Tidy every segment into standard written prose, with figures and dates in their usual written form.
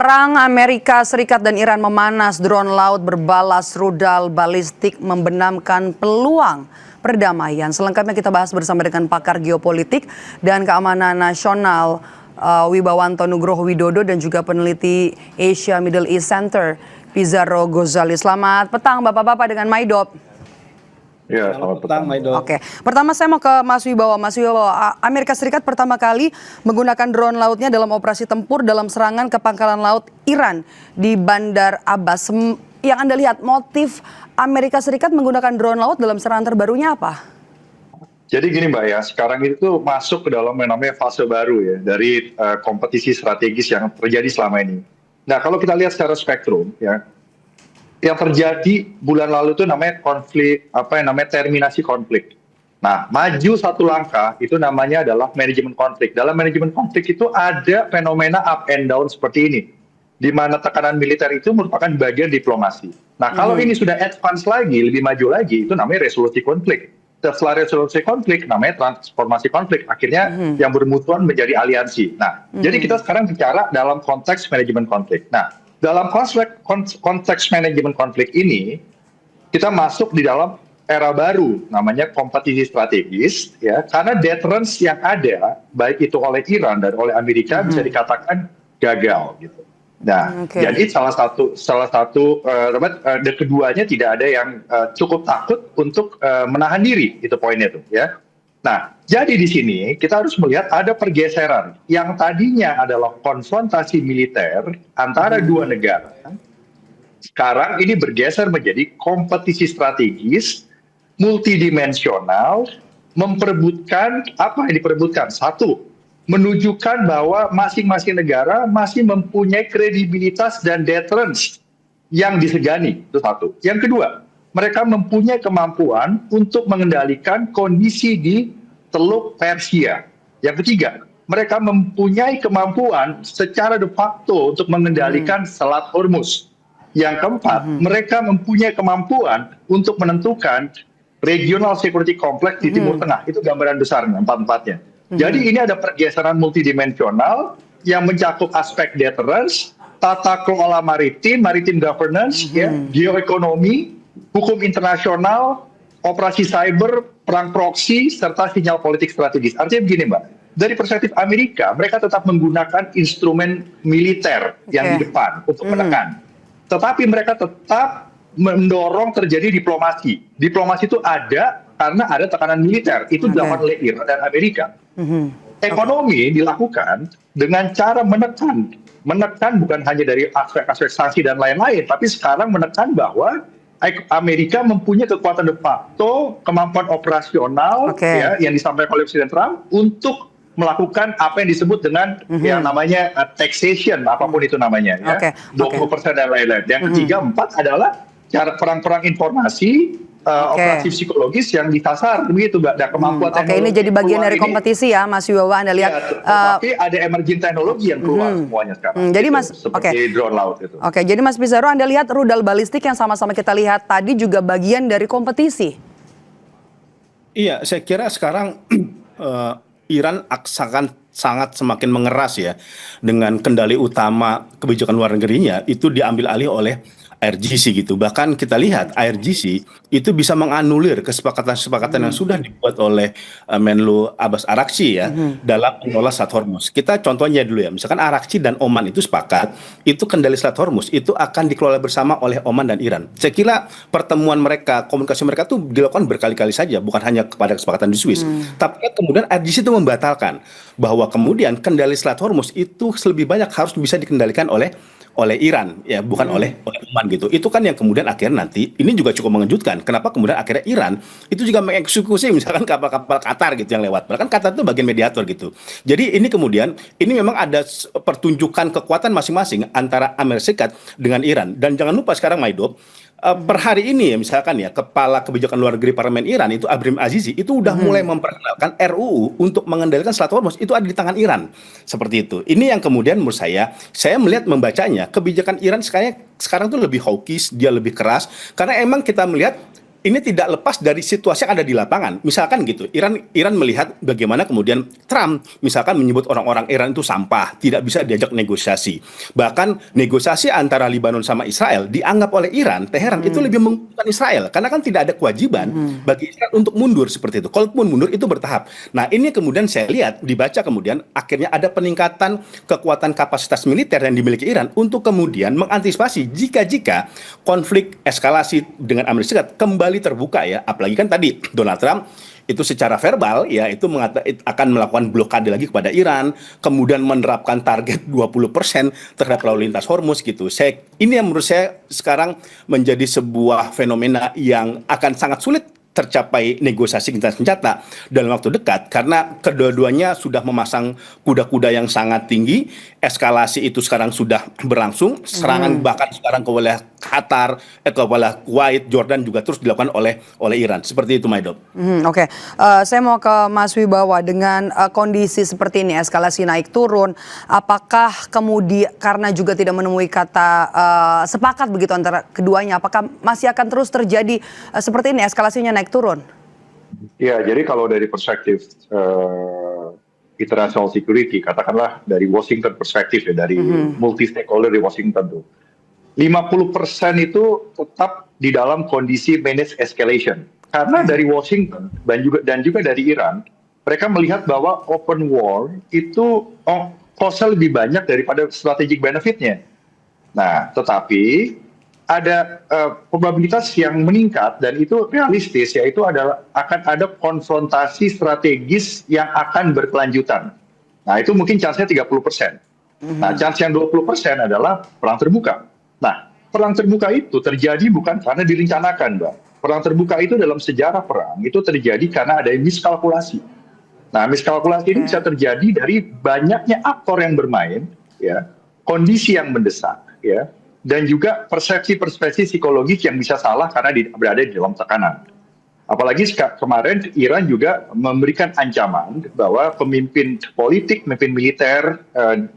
Perang Amerika Serikat dan Iran memanas, drone laut berbalas rudal balistik membenamkan peluang perdamaian. Selengkapnya kita bahas bersama dengan pakar geopolitik dan keamanan nasional Wibawanto Nugroho Widodo dan juga peneliti Asia Middle East Center Pizarro Ghazali. Selamat petang Bapak-Bapak dengan Maidop. Ya, selamat petang, Maidop. Oke, pertama saya mau ke Mas Wibawa. Mas Wibawa, Amerika Serikat pertama kali menggunakan drone lautnya dalam operasi tempur dalam serangan ke pangkalan laut Iran di Bandar Abbas. Yang Anda lihat, motif Amerika Serikat menggunakan drone laut dalam serangan terbarunya apa? Jadi gini Mbak ya, sekarang itu masuk ke dalam yang namanya fase baru ya, dari kompetisi strategis yang terjadi selama ini. Nah, kalau kita lihat secara spektrum ya, yang terjadi bulan lalu itu namanya konflik, terminasi konflik. Nah, maju satu langkah itu namanya adalah manajemen konflik. Dalam manajemen konflik itu ada fenomena up and down seperti ini, di mana tekanan militer itu merupakan bagian diplomasi. Nah, kalau ini sudah advance lagi, lebih maju lagi, itu namanya resolusi konflik. Setelah resolusi konflik, namanya transformasi konflik. Akhirnya yang bermusuhan menjadi aliansi. Nah, jadi kita sekarang bicara dalam konteks manajemen konflik. Nah, dalam konteks manajemen konflik ini, kita masuk di dalam era baru, namanya kompetisi strategis, ya, karena deterrence yang ada, baik itu oleh Iran dan oleh Amerika, bisa dikatakan gagal, gitu. Nah, jadi keduanya tidak ada yang cukup takut untuk menahan diri, itu poinnya tuh, ya. Nah, jadi di sini kita harus melihat ada pergeseran yang tadinya adalah konfrontasi militer antara dua negara. Sekarang ini bergeser menjadi kompetisi strategis, multidimensional, memperebutkan apa yang diperebutkan? Satu, menunjukkan bahwa masing-masing negara masih mempunyai kredibilitas dan deterrence yang disegani, itu satu. Yang kedua, mereka mempunyai kemampuan untuk mengendalikan kondisi di Teluk Persia. Yang ketiga, mereka mempunyai kemampuan secara de facto untuk mengendalikan Selat Hormuz. Yang keempat, mereka mempunyai kemampuan untuk menentukan regional security complex di Timur Tengah. Itu gambaran besarnya, empat-empatnya. Jadi ini ada pergeseran multidimensional yang mencakup aspek deterrence, tata kelola maritim governance, ya, geoekonomi, hukum internasional, operasi cyber, perang proksi, serta sinyal politik strategis. Artinya begini Mbak, dari perspektif Amerika, mereka tetap menggunakan instrumen militer yang di depan untuk menekan. Tetapi mereka tetap mendorong terjadi diplomasi. Diplomasi itu ada karena ada tekanan militer. Itu dilakukan oleh Iran dan Amerika. Ekonomi dilakukan dengan cara menekan. Menekan bukan hanya dari aspek-aspek sanksi dan lain-lain, tapi sekarang menekan bahwa Amerika mempunyai kekuatan de facto, kemampuan operasional ya, yang disampaikan oleh Presiden Trump untuk melakukan apa yang disebut dengan yang namanya taxation, apapun itu namanya, ya, 20% dan lain-lain. Yang ketiga, empat adalah cara perang-perang informasi, operasi psikologis yang disasar, begitu Mbak. Dan kemampuan teknologi ini jadi bagian dari kompetisi ya, Mas Wibawa. Anda lihat. Ya, tapi ada emerging teknologi yang keluar semuanya sekarang. Jadi gitu, Mas, seperti drone laut itu. Jadi Mas Pizarro, Anda lihat rudal balistik yang sama-sama kita lihat tadi juga bagian dari kompetisi. Iya, saya kira sekarang Iran akan sangat semakin mengeras ya, dengan kendali utama kebijakan luar negerinya itu diambil alih oleh IRGC gitu. Bahkan kita lihat IRGC itu bisa menganulir kesepakatan-kesepakatan yang sudah dibuat oleh Menlu Abbas Araghchi ya, dalam mengelola Selat Hormuz. Kita contohnya dulu ya, misalkan Araghchi dan Oman itu sepakat, itu kendali Selat Hormuz itu akan dikelola bersama oleh Oman dan Iran. Saya kira pertemuan mereka, komunikasi mereka itu dilakukan berkali-kali saja, bukan hanya kepada kesepakatan di Swiss. Tapi kemudian IRGC itu membatalkan bahwa kemudian kendali Selat Hormuz itu lebih banyak harus bisa dikendalikan oleh Iran ya, bukan oleh Oman gitu. Itu kan yang kemudian akhirnya nanti ini juga cukup mengejutkan. Kenapa kemudian akhirnya Iran itu juga mengeksekusi misalkan kapal-kapal Qatar gitu yang lewat. Bahkan Qatar itu bagian mediator gitu. Jadi ini kemudian ini memang ada pertunjukan kekuatan masing-masing antara Amerika Serikat dengan Iran. Dan jangan lupa sekarang Maidop, per hari ini ya misalkan ya, Kepala Kebijakan Luar Negeri Parlemen Iran itu Abraham Azizi itu udah mulai memperkenalkan RUU untuk mengendalikan Selat Hormuz itu ada di tangan Iran. Seperti itu. Ini yang kemudian menurut saya melihat membacanya kebijakan Iran sekarang tuh lebih hawkish, dia lebih keras karena emang kita melihat ini tidak lepas dari situasi yang ada di lapangan. Misalkan gitu, Iran melihat bagaimana kemudian Trump misalkan menyebut orang-orang Iran itu sampah, tidak bisa diajak negosiasi. Bahkan negosiasi antara Lebanon sama Israel dianggap oleh Iran, Teheran itu lebih menguntungkan Israel karena kan tidak ada kewajiban bagi Israel untuk mundur seperti itu. Kalaupun mundur itu bertahap. Nah, ini kemudian saya lihat dibaca kemudian akhirnya ada peningkatan kekuatan kapasitas militer yang dimiliki Iran untuk kemudian mengantisipasi jika konflik eskalasi dengan Amerika Serikat kembali terbuka ya, apalagi kan tadi Donald Trump itu secara verbal ya itu akan melakukan blokade lagi kepada Iran, kemudian menerapkan target 20% terhadap lalu lintas Hormuz gitu. Ini yang menurut saya sekarang menjadi sebuah fenomena yang akan sangat sulit tercapai negosiasi gencatan senjata dalam waktu dekat karena kedua-duanya sudah memasang kuda-kuda yang sangat tinggi. Eskalasi itu sekarang sudah berlangsung, serangan bahkan sekarang ke wilayah Qatar, ke wilayah Kuwait, Jordan juga terus dilakukan oleh Iran. Seperti itu, Maido. Oke. Saya mau ke Mas Wibawa dengan kondisi seperti ini, eskalasi naik turun, apakah kemudian karena juga tidak menemui kata sepakat begitu antara keduanya, apakah masih akan terus terjadi seperti ini eskalasinya naik turun? Ya, jadi kalau dari perspektif international security, katakanlah dari Washington perspektif ya, dari multi stakeholder di Washington tuh, 50% itu tetap di dalam kondisi manage escalation. Karena dari Washington dan juga dari Iran, mereka melihat bahwa open war itu cost-nya lebih banyak daripada strategic benefit-nya. Nah, tetapi ada probabilitas yang meningkat dan itu realistis, yaitu akan ada konfrontasi strategis yang akan berkelanjutan. Nah, itu mungkin chance-nya 30%. Nah, chance yang 20% adalah perang terbuka. Nah, perang terbuka itu terjadi bukan karena direncanakan, Mbak. Perang terbuka itu dalam sejarah perang itu terjadi karena ada miskalkulasi. Nah, miskalkulasi ini bisa terjadi dari banyaknya aktor yang bermain, ya, kondisi yang mendesak, ya, dan juga persepsi-persepsi psikologis yang bisa salah karena berada di dalam tekanan. Apalagi kemarin Iran juga memberikan ancaman bahwa pemimpin politik, pemimpin militer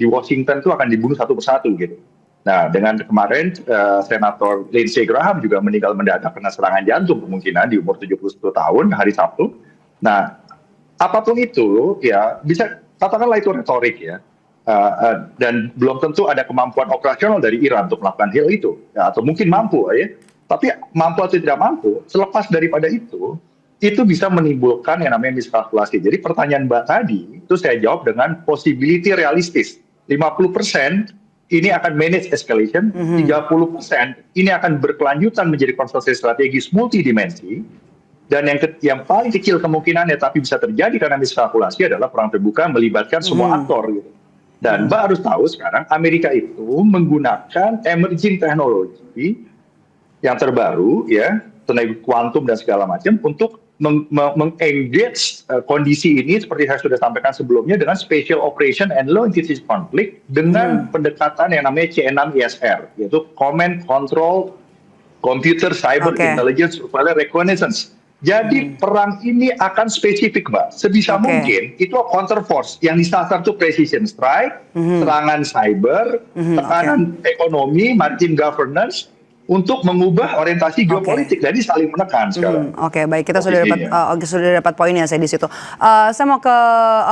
di Washington itu akan dibunuh satu persatu gitu. Nah, dengan kemarin Senator Lindsey Graham juga meninggal mendadak karena serangan jantung kemungkinan di umur 71 tahun hari Sabtu. Nah, apapun itu ya bisa katakanlah itu retorik ya. Dan belum tentu ada kemampuan operasional dari Iran untuk melakukan hal itu, ya, atau mungkin mampu, ya. Tapi mampu atau tidak mampu, selepas daripada itu bisa menimbulkan yang namanya miskalkulasi. Jadi pertanyaan Mbak tadi itu saya jawab dengan possibility realistis. 50% ini akan manage escalation, 30% ini akan berkelanjutan menjadi konfrontasi strategis multidimensi, dan yang paling kecil kemungkinannya tapi bisa terjadi karena miskalkulasi adalah perang terbuka melibatkan semua aktor gitu. Dan Mbak harus tahu sekarang Amerika itu menggunakan emerging technology yang terbaru ya, tenaga kuantum dan segala macam untuk mengengage kondisi ini seperti saya sudah sampaikan sebelumnya dengan special operation and low intensity conflict dengan pendekatan yang namanya C6ISR, yaitu Command Control Computer Cyber Intelligence Surveillance Reconnaissance. Jadi perang ini akan spesifik, Mbak. Sebisa mungkin itu counter force yang disasar itu precision strike, serangan cyber, tekanan ekonomi, maritime governance untuk mengubah orientasi geopolitik. Jadi saling menekan sekarang. Oke, baik, kita sudah dapat poinnya saya di situ. Saya mau ke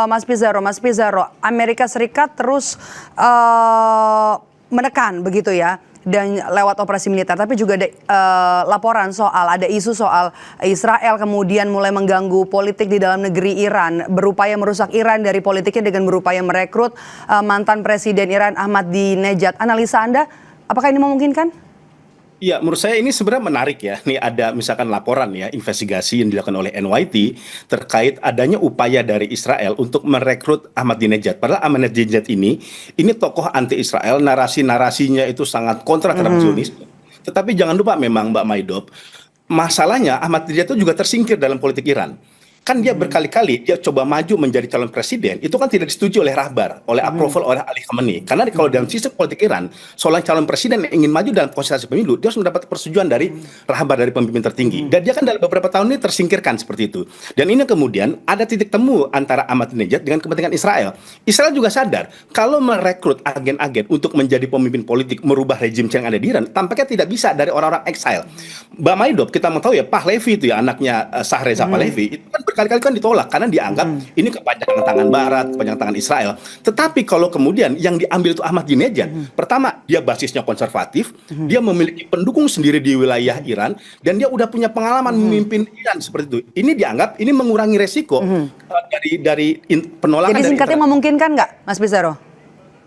Mas Pizarro. Mas Pizarro, Amerika Serikat terus menekan begitu ya, dan lewat operasi militer, tapi juga ada laporan ada isu soal Israel kemudian mulai mengganggu politik di dalam negeri Iran, berupaya merusak Iran dari politiknya dengan berupaya merekrut mantan Presiden Iran Ahmadinejad. Analisa Anda, apakah ini memungkinkan? Iya, menurut saya ini sebenarnya menarik ya. Ini ada misalkan laporan ya, investigasi yang dilakukan oleh NYT terkait adanya upaya dari Israel untuk merekrut Ahmadinejad. Padahal Ahmadinejad ini tokoh anti-Israel, narasi-narasinya itu sangat kontra terhadap Zionisme. Tetapi jangan lupa memang Mbak Maidob, masalahnya Ahmadinejad itu juga tersingkir dalam politik Iran. kan dia berkali-kali dia coba maju menjadi calon presiden, itu kan tidak disetujui oleh Rahbar, oleh approval oleh Ali Khamenei. Karena kalau dalam sistem politik Iran, seorang calon presiden yang ingin maju dalam konsentrasi pemilu, dia harus mendapat persetujuan dari Rahbar, dari pemimpin tertinggi. Dan dia kan dalam beberapa tahun ini tersingkirkan seperti itu. Dan ini kemudian ada titik temu antara Ahmadinejad dengan kepentingan Israel. Israel juga sadar kalau merekrut agen-agen untuk menjadi pemimpin politik, merubah rejim yang ada di Iran, tampaknya tidak bisa dari orang-orang exile. Mbak Maidob, kita mau tahu ya, Pahlavi itu ya, anaknya Shahreza Pahlavi, itu kan berkali-kali kan ditolak karena dianggap ini kepanjangan tangan Barat, kepanjangan tangan Israel. Tetapi kalau kemudian yang diambil itu Ahmadinejad, pertama dia basisnya konservatif, dia memiliki pendukung sendiri di wilayah Iran, dan dia udah punya pengalaman memimpin Iran seperti itu. Ini dianggap ini mengurangi resiko penolakan. Jadi singkatnya memungkinkan nggak, Mas Pizarro?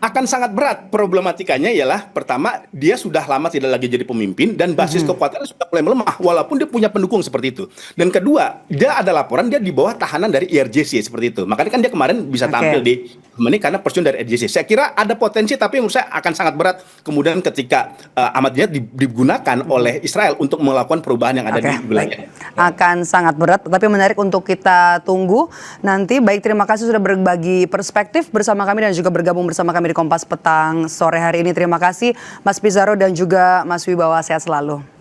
Akan sangat berat. Problematikanya ialah pertama, dia sudah lama tidak lagi jadi pemimpin dan basis kekuatannya sudah mulai melemah walaupun dia punya pendukung seperti itu. Dan kedua, dia ada laporan dia di bawah tahanan dari IRGC seperti itu. Makanya kan dia kemarin bisa tampil di ini karena persetujuan dari IRGC. Saya kira ada potensi, tapi menurut saya akan sangat berat kemudian ketika Ahmadinejad digunakan oleh Israel untuk melakukan perubahan yang ada di wilayah. Akan sangat berat, tapi menarik untuk kita tunggu nanti. Baik, terima kasih sudah berbagi perspektif bersama kami dan juga bergabung bersama kami di Kompas Petang sore hari ini. Terima kasih Mas Pizarro dan juga Mas Wibawa, sehat selalu.